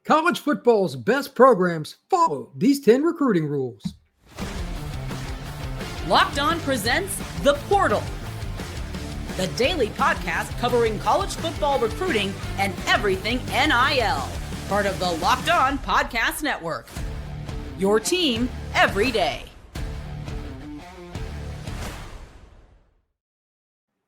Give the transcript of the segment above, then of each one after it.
College football's best programs follow these 10 recruiting rules. Locked On presents The Portal, the daily podcast covering college football recruiting and everything NIL. Part of the Locked On Podcast Network. Your team every day.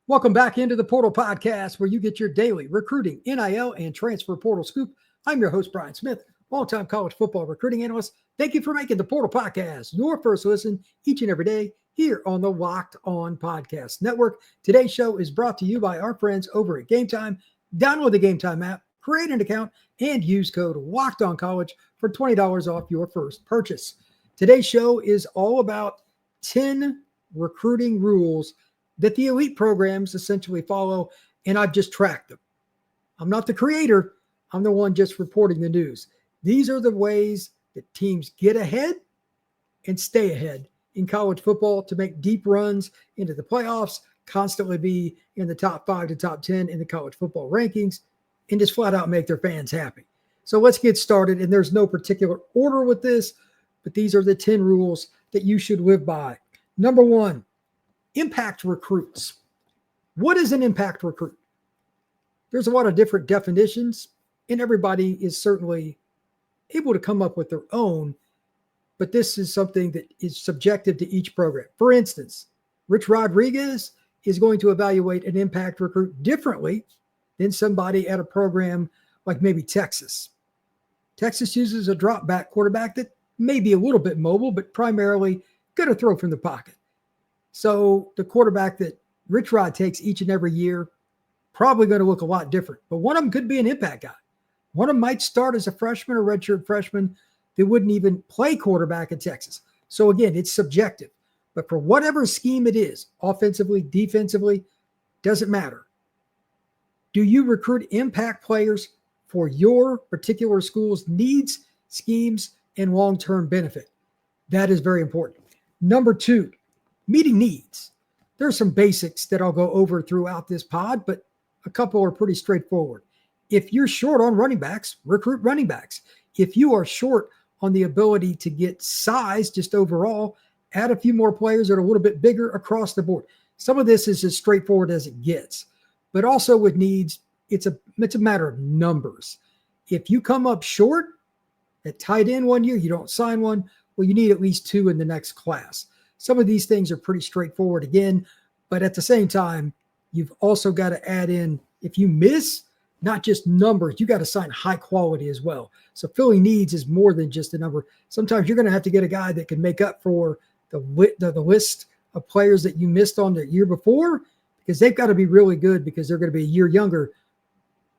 Welcome back into the Portal Podcast, where you get your daily recruiting, NIL, and transfer portal scoop. I'm your host, Brian Smith, longtime college football recruiting analyst. Thank you for making the Portal Podcast your first listen each and every day here on the Locked On Podcast Network. Today's show is brought to you by our friends over at Gametime. Download the Gametime app, create an account, and use code LOCKEDONCollege for $20 off your first purchase. Today's show is all about 10 recruiting rules that the elite programs essentially follow, and I've just tracked them. I'm not the creator. I'm the one just reporting the news. These are the ways that teams get ahead and stay ahead in college football to make deep runs into the playoffs, constantly be in the top 5 to top 10 in the college football rankings, and just flat out make their fans happy. So let's get started. And there's no particular order with this, but these are the 10 rules that you should live by. Number 1, impact recruits. What is an impact recruit? There's a lot of different definitions, and everybody is certainly able to come up with their own, but this is something that is subjective to each program. For instance, Rich Rodriguez is going to evaluate an impact recruit differently than somebody at a program like maybe Texas. Texas uses a drop back quarterback that may be a little bit mobile, but primarily going to throw from the pocket. So the quarterback that Rich Rod takes each and every year, probably going to look a lot different. But one of them could be an impact guy. One of them might start as a freshman or redshirt freshman that wouldn't even play quarterback in Texas. So again, it's subjective. But for whatever scheme it is, offensively, defensively, doesn't matter. Do you recruit impact players for your particular school's needs, schemes, and long-term benefit? That is very important. Number 2, meeting needs. There's some basics that I'll go over throughout this pod, but a couple are pretty straightforward. If you're short on running backs, recruit running backs. If you are short on the ability to get size just overall, add a few more players that are a little bit bigger across the board. Some of this is as straightforward as it gets, but also with needs, it's a matter of numbers. If you come up short at tight end one year, you don't sign one, well, you need at least 2 in the next class. Some of these things are pretty straightforward again, but at the same time, you've also got to add in, if you miss, not just numbers, you got to sign high quality as well. So filling needs is more than just a number. Sometimes you're going to have to get a guy that can make up for the list of players that you missed on the year before, because they've got to be really good because they're going to be a year younger,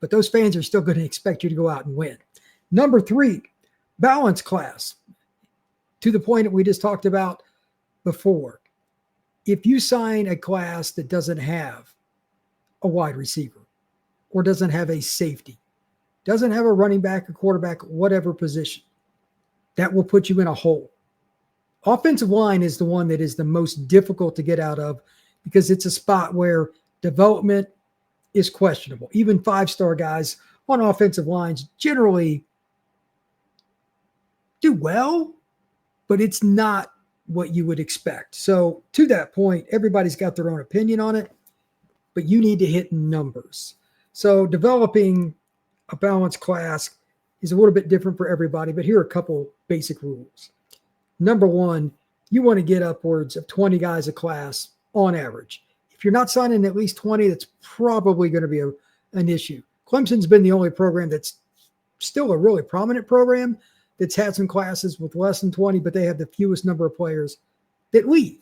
but those fans are still going to expect you to go out and win. Number 3, balance class. To the point that we just talked about before, if you sign a class that doesn't have a wide receiver or doesn't have a safety, doesn't have a running back, a quarterback, whatever position, that will put you in a hole. Offensive line is the one that is the most difficult to get out of because it's a spot where development is questionable. Even 5-star guys on offensive lines generally do well, but it's not what you would expect. So to that point, everybody's got their own opinion on it, but you need to hit numbers. So developing a balanced class is a little bit different for everybody, but here are a couple basic rules. Number 1, you want to get upwards of 20 guys a class on average. If you're not signing at least 20, that's probably going to be an issue. Clemson's been the only program that's still a really prominent program that's had some classes with less than 20, but they have the fewest number of players that leave.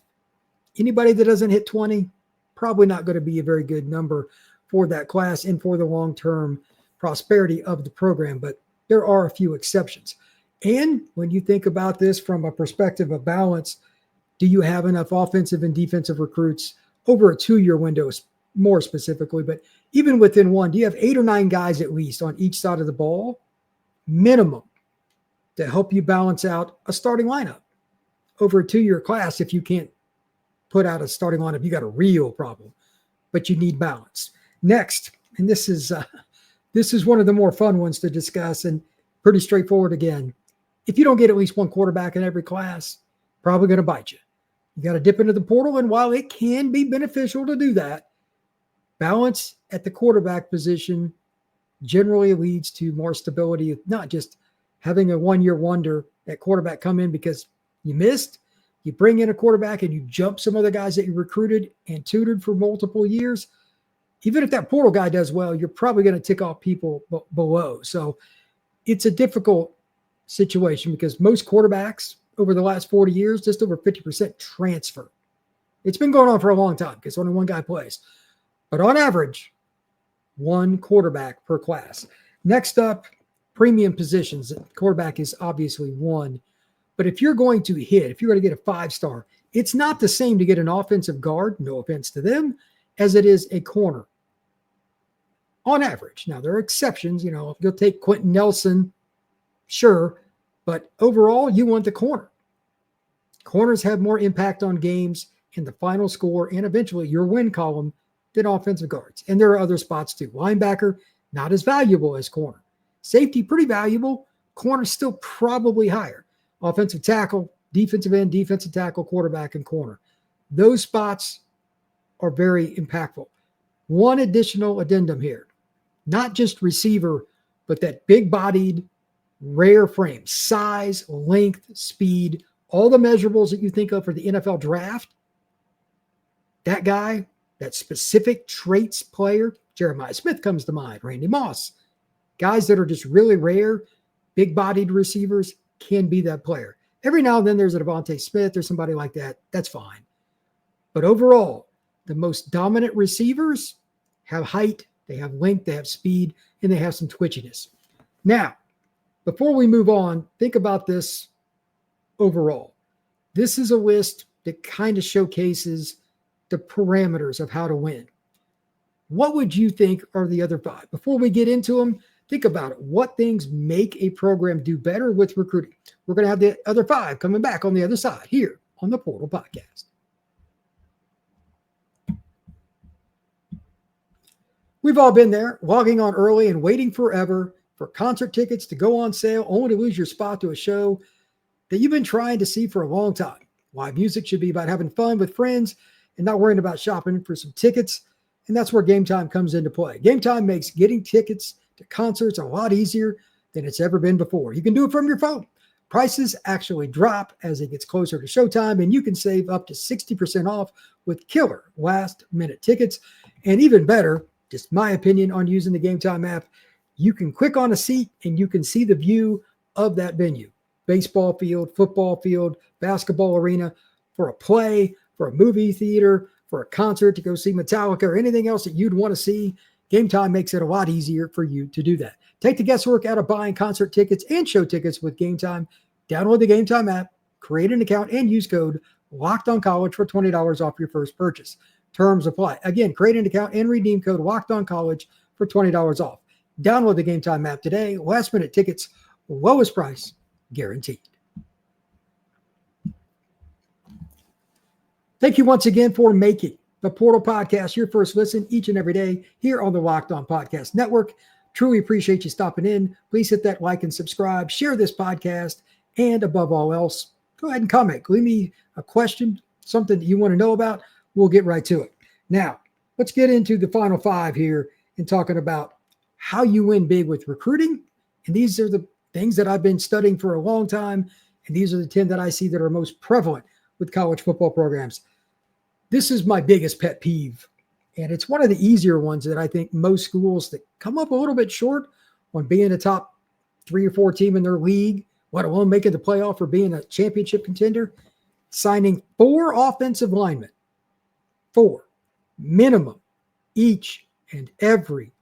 Anybody that doesn't hit 20, probably not going to be a very good number for that class and for the long-term prosperity of the program, but there are a few exceptions. And when you think about this from a perspective of balance, do you have enough offensive and defensive recruits over a 2-year window more specifically, but even within one, do you have 8 or 9 guys at least on each side of the ball, minimum, to help you balance out a starting lineup? Over a 2-year class, if you can't put out a starting lineup, you got a real problem, but you need balance. Next, and this is one of the more fun ones to discuss, and pretty straightforward again. If you don't get at least one quarterback in every class, probably going to bite you. You got to dip into the portal, and while it can be beneficial to do that, balance at the quarterback position generally leads to more stability, not just having a one-year wonder at quarterback come in because you missed. You bring in a quarterback and you jump some other guys that you recruited and tutored for multiple years. Even if that portal guy does well, you're probably going to tick off people below. So it's a difficult situation because most quarterbacks over the last 40 years, just over 50% transfer. It's been going on for a long time because only one guy plays. But on average, one quarterback per class. Next up, premium positions. Quarterback is obviously one. But if you're going to hit, if you're going to get a 5-star, it's not the same to get an offensive guard, no offense to them, as it is a corner. On average. Now, there are exceptions. If you'll take Quentin Nelson, sure. But overall, you want the corner. Corners have more impact on games in the final score and eventually your win column than offensive guards. And there are other spots too. Linebacker, not as valuable as corner. Safety, pretty valuable. Corner still probably higher. Offensive tackle, defensive end, defensive tackle, quarterback, and corner. Those spots are very impactful. One additional addendum here. Not just receiver, but that big-bodied, rare frame. Size, length, speed, all the measurables that you think of for the NFL draft. That guy, that specific traits player, Jeremiah Smith comes to mind, Randy Moss. Guys that are just really rare, big-bodied receivers can be that player. Every now and then there's a Devontae Smith or somebody like that. That's fine. But overall, the most dominant receivers have height, they have length, they have speed, and they have some twitchiness. Now, before we move on, think about this overall. This is a list that kind of showcases the parameters of how to win. What would you think are the other 5? Before we get into them, think about it. What things make a program do better with recruiting? We're going to have the other 5 coming back on the other side here on the Portal Podcast. We've all been there, logging on early and waiting forever for concert tickets to go on sale, only to lose your spot to a show that you've been trying to see for a long time. Live music should be about having fun with friends and not worrying about shopping for some tickets. And that's where Gametime comes into play. Gametime makes getting tickets to concerts a lot easier than it's ever been before. You can do it from your phone. Prices actually drop as it gets closer to showtime, and you can save up to 60% off with killer last-minute tickets. And even better, just my opinion on using the Gametime app, you can click on a seat and you can see the view of that venue. Baseball field, football field, basketball arena, for a play, for a movie theater, for a concert to go see Metallica or anything else that you'd want to see. Gametime makes it a lot easier for you to do that. Take the guesswork out of buying concert tickets and show tickets with Gametime. Download the Gametime app, create an account, and use code LOCKEDONCollege for $20 off your first purchase. Terms apply. Again, create an account and redeem code LOCKEDONCollege for $20 off. Download the Gametime app today. Last-minute tickets, lowest price, guaranteed. Thank you once again for making the Portal Podcast your first listen each and every day here on the Locked On Podcast Network. Truly appreciate you stopping in. Please hit that like and subscribe, share this podcast, and above all else, go ahead and comment. Leave me a question, something that you want to know about. We'll get right to it. Now, let's get into the final 5 here and talking about how you win big with recruiting. And these are the things that I've been studying for a long time. And these are the 10 that I see that are most prevalent with college football programs. This is my biggest pet peeve. And it's one of the easier ones that I think most schools that come up a little bit short on being a top 3 or 4 team in their league, let alone making the playoff or being a championship contender, signing 4 offensive linemen. 4 minimum each and every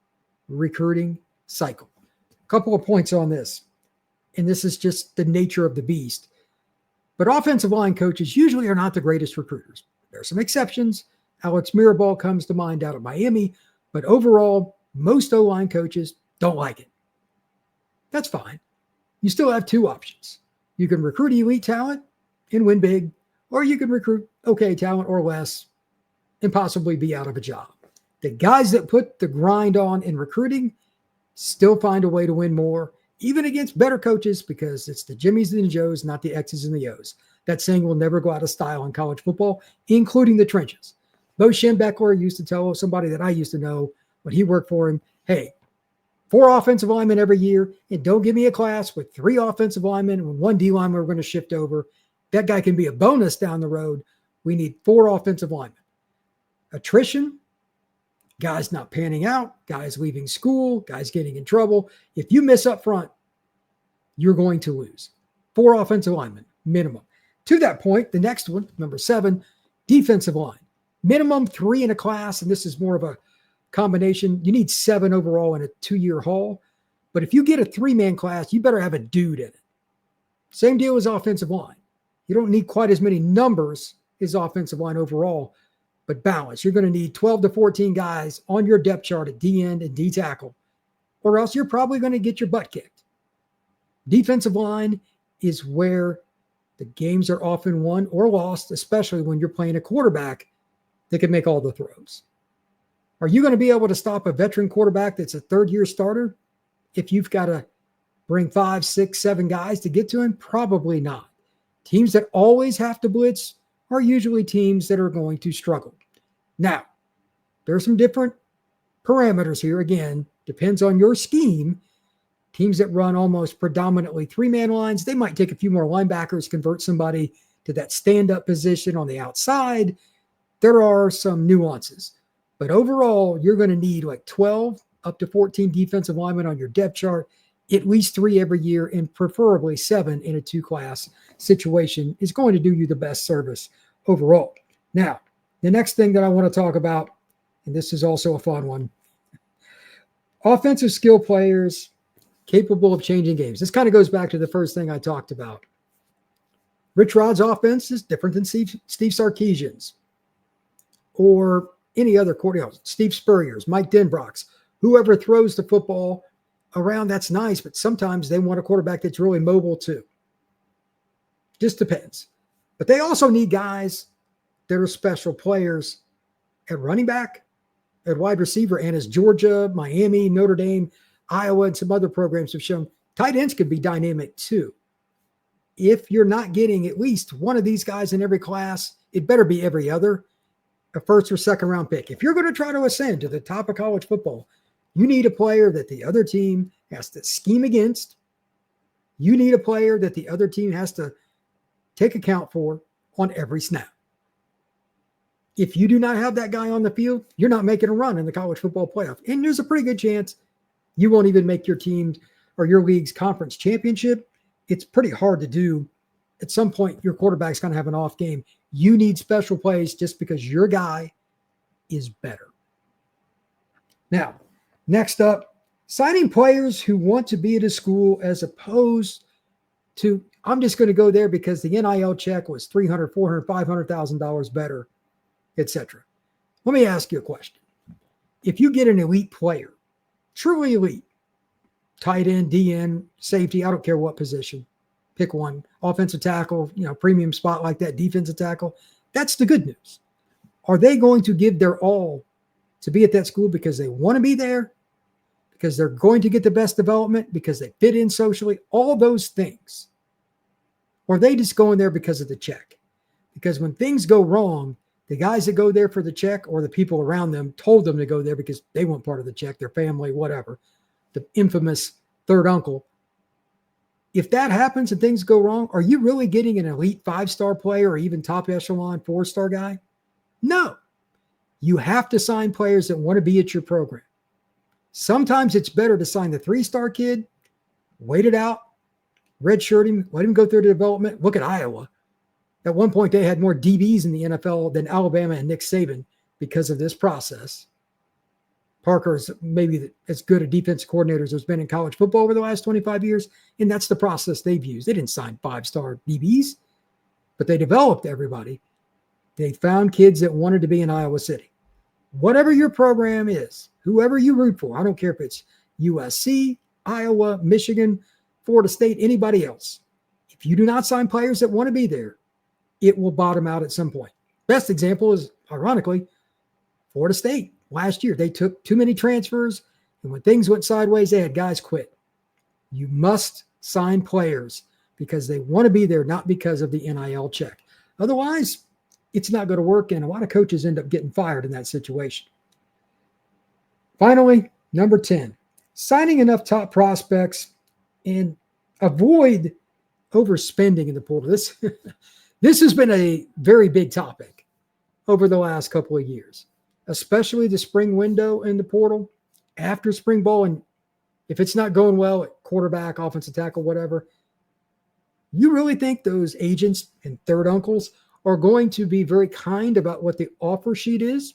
recruiting cycle. A couple of points on this, and this is just the nature of the beast. But offensive line coaches usually are not the greatest recruiters. There are some exceptions. Alex Mirabal comes to mind out of Miami, but overall, most O-line coaches don't like it. That's fine. You still have 2 options. You can recruit elite talent and win big, or you can recruit okay talent or less and possibly be out of a job. The guys that put the grind on in recruiting still find a way to win more, even against better coaches, because it's the Jimmies and the Joes, not the X's and the O's. That saying will never go out of style in college football, including the trenches. Bo Schembechler used to tell somebody that I used to know when he worked for him, hey, 4 offensive linemen every year, and don't give me a class with 3 offensive linemen and 1 D lineman we're going to shift over. That guy can be a bonus down the road. We need 4 offensive linemen. Attrition, guys not panning out, guys leaving school, guys getting in trouble. If you miss up front, you're going to lose. 4 offensive linemen, minimum. To that point, the next one, number 7, defensive line. Minimum 3 in a class, and this is more of a combination. You need 7 overall in a 2-year haul. But if you get a 3-man class, you better have a dude in it. Same deal as offensive line. You don't need quite as many numbers as offensive line overall, but balance. You're going to need 12 to 14 guys on your depth chart at D end and D tackle, or else you're probably going to get your butt kicked. Defensive line is where the games are often won or lost, especially when you're playing a quarterback that can make all the throws. Are you going to be able to stop a veteran quarterback that's a 3rd-year starter if you've got to bring 5, 6, 7 guys to get to him? Probably not. Teams that always have to blitz are usually teams that are going to struggle. Now, there are some different parameters here. Again, depends on your scheme. Teams that run almost predominantly 3-man lines, they might take a few more linebackers, convert somebody to that stand-up position on the outside. There are some nuances. But overall, you're going to need like 12 up to 14 defensive linemen on your depth chart, at least 3 every year, and preferably 7 in a 2-class situation is going to do you the best service overall. Now, the next thing that I want to talk about, and this is also a fun one, offensive skill players capable of changing games. This kind of goes back to the first thing I talked about. Rich Rod's offense is different than Steve Sarkisian's or any other quarterback. Steve Spurrier's, Mike Denbrock's, whoever throws the football around, that's nice, but sometimes they want a quarterback that's really mobile too. Just depends. But they also need guys that are special players at running back, at wide receiver, and as Georgia, Miami, Notre Dame, Iowa, and some other programs have shown, tight ends could be dynamic too. If you're not getting at least one of these guys in every class, it better be every other, a 1st or 2nd round pick. If you're going to try to ascend to the top of college football, you need a player that the other team has to scheme against. You need a player that the other team has to take account for on every snap. If you do not have that guy on the field, you're not making a run in the college football playoff. And there's a pretty good chance you won't even make your team or your league's conference championship. It's pretty hard to do. At some point, your quarterback's going to have an off game. You need special plays just because your guy is better. Now, next up, signing players who want to be at a school as opposed to, I'm just going to go there because the NIL check was $300,000, $400,000, $500,000 better, etc. Let me ask you a question. If you get an elite player, truly elite, tight end, DN, safety, I don't care what position, pick one, offensive tackle, premium spot like that, defensive tackle, that's the good news. Are they going to give their all to be at that school because they want to be there, because they're going to get the best development, because they fit in socially, all those things? Or are they just going there because of the check? Because when things go wrong, the guys that go there for the check or the people around them told them to go there because they want part of the check, their family, whatever, the infamous third uncle. If that happens and things go wrong, are you really getting an elite 5-star player or even top echelon 4-star guy? No. You have to sign players that want to be at your program. Sometimes it's better to sign the 3-star kid, wait it out, redshirt him, let him go through the development. Look at Iowa. At one point, they had more DBs in the NFL than Alabama and Nick Saban because of this process. Parker is maybe as good a defensive coordinator as there's been in college football over the last 25 years, and that's the process they've used. They didn't sign 5-star DBs, but they developed everybody. They found kids that wanted to be in Iowa City. Whatever your program is, whoever you root for, I don't care if it's USC, Iowa, Michigan, Florida State, anybody else. If you do not sign players that want to be there, it will bottom out at some point. Best example is, ironically, Florida State. Last year, they took too many transfers, and when things went sideways, they had guys quit. You must sign players because they want to be there, not because of the NIL check. Otherwise, it's not going to work, and a lot of coaches end up getting fired in that situation. Finally, number 10, signing enough top prospects and avoid overspending in the portal. This has been a very big topic over the last couple of years, especially the spring window in the portal after spring ball. And if it's not going well at quarterback, offensive tackle, whatever, you really think those agents and third uncles are going to be very kind about what the offer sheet is?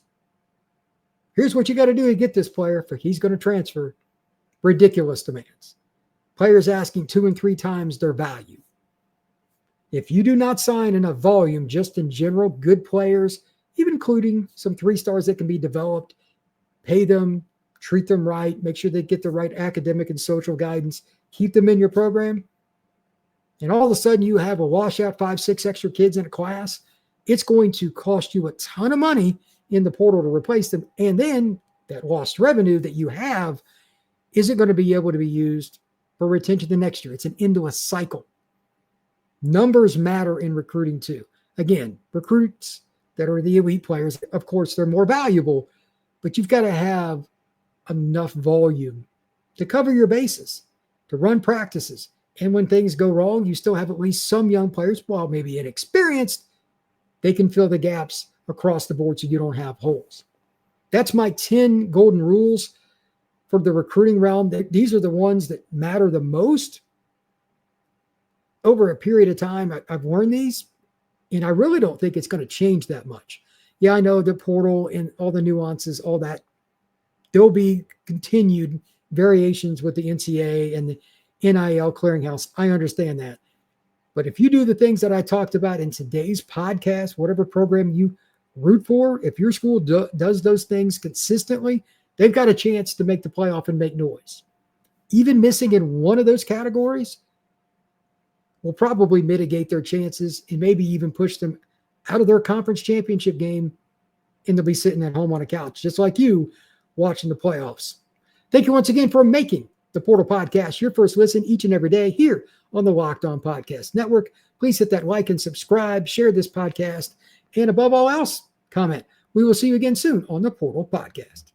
Here's what you got to do to get this player, for he's going to transfer. Ridiculous demands. Players asking 2 and 3 times their value. If you do not sign enough volume, just in general, good players, even including some 3-stars that can be developed, pay them, treat them right, make sure they get the right academic and social guidance, keep them in your program, and all of a sudden you have a washout 5, 6 extra kids in a class, it's going to cost you a ton of money in the portal to replace them. And then that lost revenue that you have isn't going to be able to be used for retention the next year. It's an endless cycle. Numbers matter in recruiting too. Again, recruits that are the elite players, of course, they're more valuable, but you've got to have enough volume to cover your bases, to run practices. And when things go wrong, you still have at least some young players, while maybe inexperienced, they can fill the gaps across the board so you don't have holes. That's my 10 golden rules for the recruiting realm. These are the ones that matter the most. Over a period of time, I've learned these, and I really don't think it's going to change that much. Yeah, I know the portal and all the nuances, all that. There'll be continued variations with the NCAA and the NIL clearinghouse. I understand that. But if you do the things that I talked about in today's podcast, whatever program you root for, if your school does those things consistently, they've got a chance to make the playoff and make noise. Even missing in one of those categories will probably mitigate their chances and maybe even push them out of their conference championship game, and they'll be sitting at home on a couch, just like you watching the playoffs. Thank you once again for making the Portal Podcast your first listen each and every day here on the Locked On Podcast Network. Please hit that like and subscribe, share this podcast, and above all else, comment. We will see you again soon on the Portal Podcast.